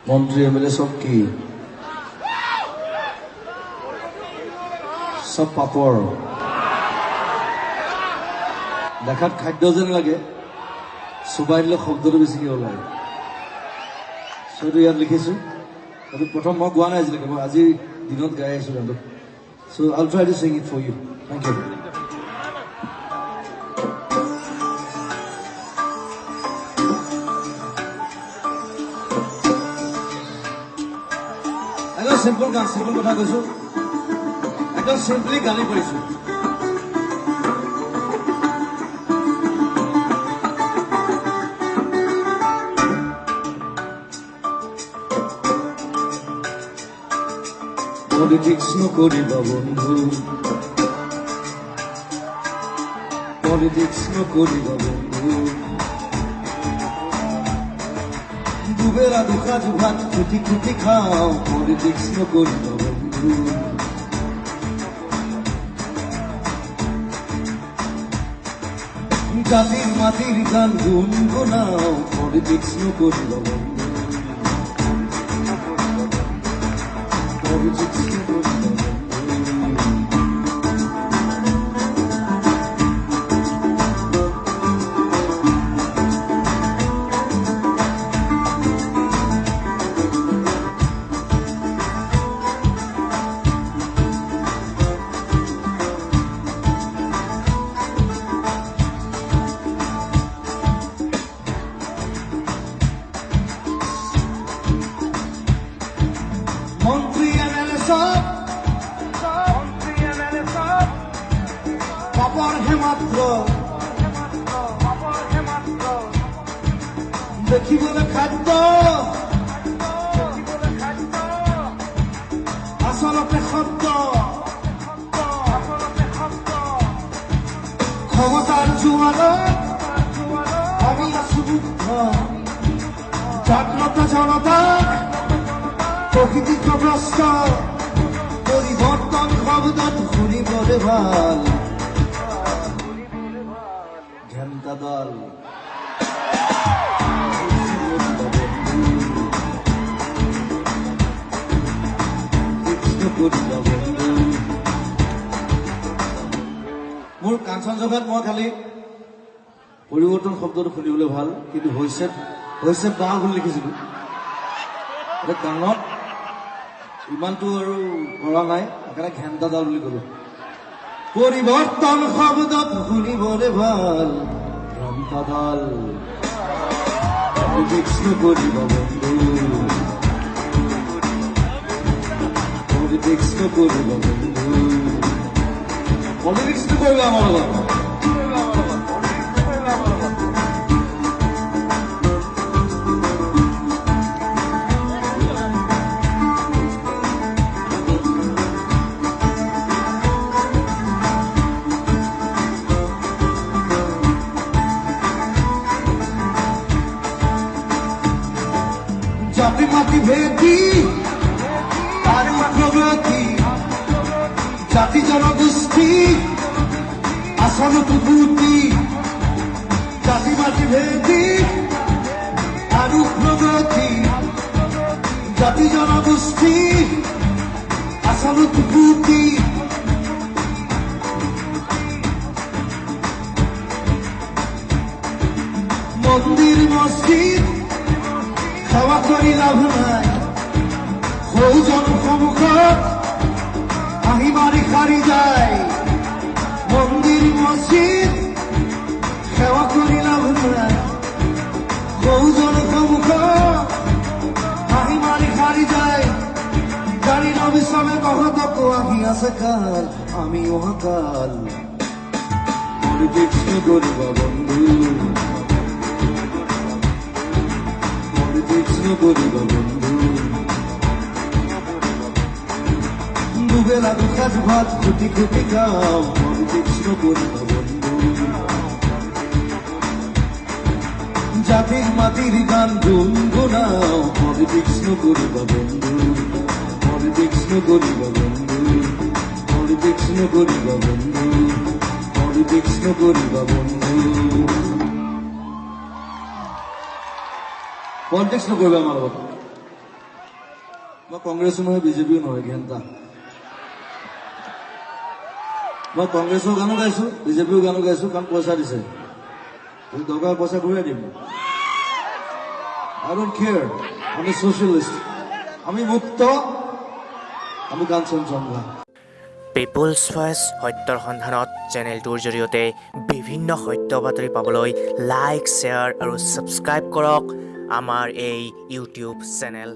মন্ত্ৰী এমএলএ সব কি সব পাপৰ দেখাত খাদ্য যেন লাগে চুবাই দিলে শব্দটো বেছিকৈ ওলায় সেইটো ইয়াত লিখিছো সেইটো প্ৰথম মই গোৱা নাই আজিলৈকে মই আজি দিনত গাই আছো গানটো so I'll try to sing it for you thank you একদম সিম্পল গান সিম্পল কথা কৈছো একদম সিম্পলি গালি কৰিছো Politics no koriba bondhu Politics no koriba bondhu Dubera dukha dukhat khuti khuti khao Politics no koriba bondhu Jatir matir gan gungunao Politics no koriba bondhu Politics no koriba bondhu Mantri MLA sab Papar he matro Dekhibole khaddo Asolote khabdo Khomotar juwalo Ami asubukha Jagrata janata প্রকৃতি প্রস্ত পরিবর্তন খবদত ঘুরি বলে ভাল ঘেন্টা দল মোৰ কাঞ্চন জগত মই খালি পৰিৱৰ্তন শব্দটো শুনিবলৈ ভাল কিন্তু হৈছে বা বুলি লিখিছিলো গানত ইমানটো আৰু কৰা নাই সেইকাৰণে ঘেন্টা দাল বুলি কলো পৰিৱৰ্তন শব্দত শুনিবলৈ ভাল ঘেন্টা দাল পলিটিক্স নকৰিবা বন্ধু পলিটিক্স নকৰিবা বন্ধু পলিটিক্স নকৰিবা আমাৰ লগত জাতি মাটি ভেদি তার প্রগতি জাতি জনগোষ্ঠী আসন কুকুতি জাতি মাটি ভেদি আর প্রগতি জাতি জনগোষ্ঠী আসন কুকুতি মন্দির মসজিদ সেৱা কৰি লাভ নাই সৌজন সন্মুখত আহি মাৰি সাৰি যায় মন্দিৰ মছজিদ সেৱা কৰি লাভ নাই সৌজন সন্মুখত আহি মাৰি সাৰি যায় জানি নবিশ্বামে কহতকো আহি আছে কাল আমি অহাকাল পলিটিক্স নকৰিবা বন্ধু Politics no koriba bondhu Dubela dukha bhat khuti khuti khao Politics no koriba bondhu Jatir matir gan gungunao Politics no koriba bondhu Politics no koriba bondhu Politics no koriba bondhu Politics no koriba bondhu Politics no koriba আমার মই কংগ্ৰেছো নহয় বিজেপিও নহয় ঘেণ্টা মই কংগ্ৰেছৰ গানো গাইছো বিজেপিও গানো গাইছো কাৰণ পইচা দিছে দৰকাৰ পইচা ঘূৰাই দিম I don't care আমি ছ'চিয়েলিষ্ট আমি মুক্ত আমি কাঞ্চনজংঘা পিপুলছ ভইচ সত্যৰ সন্ধানত চেনেলটোৰ জৰিয়তে বিভিন্ন সত্য বাতৰি পাবলৈ লাইক শ্বেয়াৰ আৰু ছাবস্ক্ৰাইব কৰক আমাৰ এই ইউটিউব চেনেল